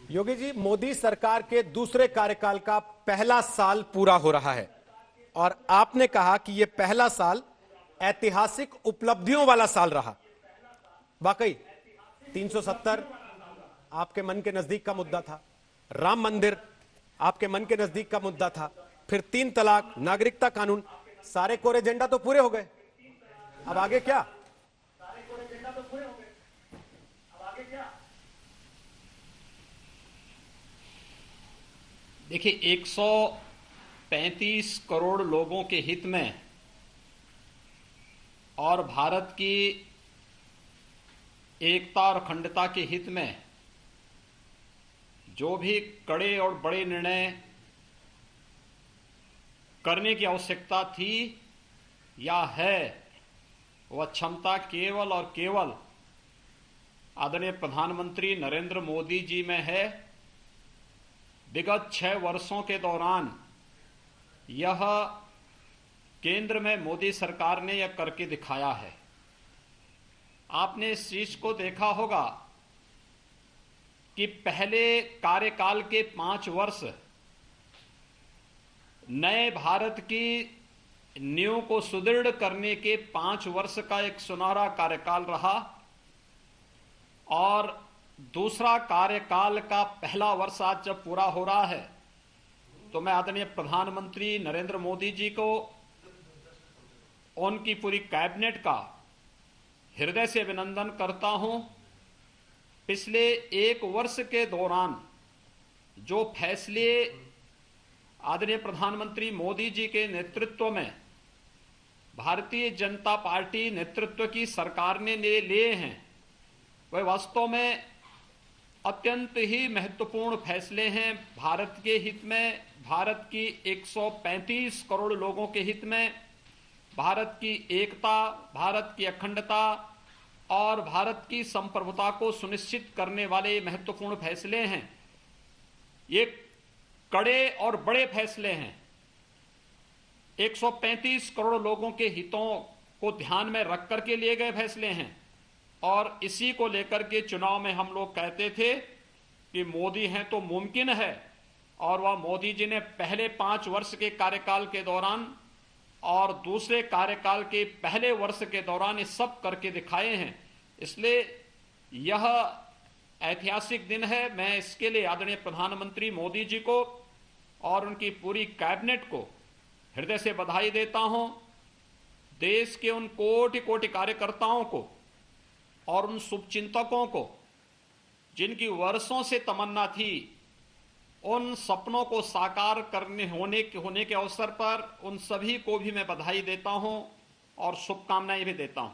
योगी जी, मोदी सरकार के दूसरे कार्यकाल का पहला साल पूरा हो रहा है और आपने कहा कि यह पहला साल ऐतिहासिक उपलब्धियों वाला साल रहा। वाकई 370 आपके मन के नजदीक का मुद्दा था, राम मंदिर आपके मन के नजदीक का मुद्दा था, फिर 3 तलाक, नागरिकता कानून, सारे कोर एजेंडा तो पूरे हो गए। अब आगे क्या? देखिए, 135 करोड़ लोगों के हित में और भारत की एकता और अखंडता के हित में जो भी कड़े और बड़े निर्णय करने की आवश्यकता थी या है, वह क्षमता केवल और केवल आदरणीय प्रधानमंत्री नरेंद्र मोदी जी में है। विगत 6 वर्षों के दौरान यह केंद्र में मोदी सरकार ने यह करके दिखाया है। आपने इस चीज को देखा होगा कि पहले कार्यकाल के 5 वर्ष नए भारत की नींव को सुदृढ़ करने के 5 वर्ष का एक सुनहरा कार्यकाल रहा और दूसरा कार्यकाल का पहला वर्ष आज जब पूरा हो रहा है तो मैं आदरणीय प्रधानमंत्री नरेंद्र मोदी जी को, उनकी पूरी कैबिनेट का हृदय से अभिनंदन करता हूं। पिछले 1 वर्ष के दौरान जो फैसले आदरणीय प्रधानमंत्री मोदी जी के नेतृत्व में भारतीय जनता पार्टी नेतृत्व की सरकार ने लिए हैं, वह वास्तव में अत्यंत ही महत्वपूर्ण फैसले हैं। भारत के हित में, भारत की 135 करोड़ लोगों के हित में, भारत की एकता, भारत की अखंडता और भारत की संप्रभुता को सुनिश्चित करने वाले महत्वपूर्ण फैसले हैं। ये कड़े और बड़े फैसले हैं। 135 करोड़ लोगों के हितों को ध्यान में रख करके लिए गए फैसले हैं और इसी को लेकर के चुनाव में हम लोग कहते थे कि मोदी हैं तो मुमकिन है, और वह मोदी जी ने पहले 5 वर्ष के कार्यकाल के दौरान और दूसरे कार्यकाल के पहले वर्ष के दौरान ये सब करके दिखाए हैं। इसलिए यह ऐतिहासिक दिन है। मैं इसके लिए आदरणीय प्रधानमंत्री मोदी जी को और उनकी पूरी कैबिनेट को हृदय से बधाई देता हूं। देश के उन कोटि कोटि कार्यकर्ताओं को और उन शुभचिंतकों को जिनकी वर्षों से तमन्ना थी, उन सपनों को साकार करने होने के अवसर पर उन सभी को भी मैं बधाई देता हूं और शुभकामनाएं भी देता हूं।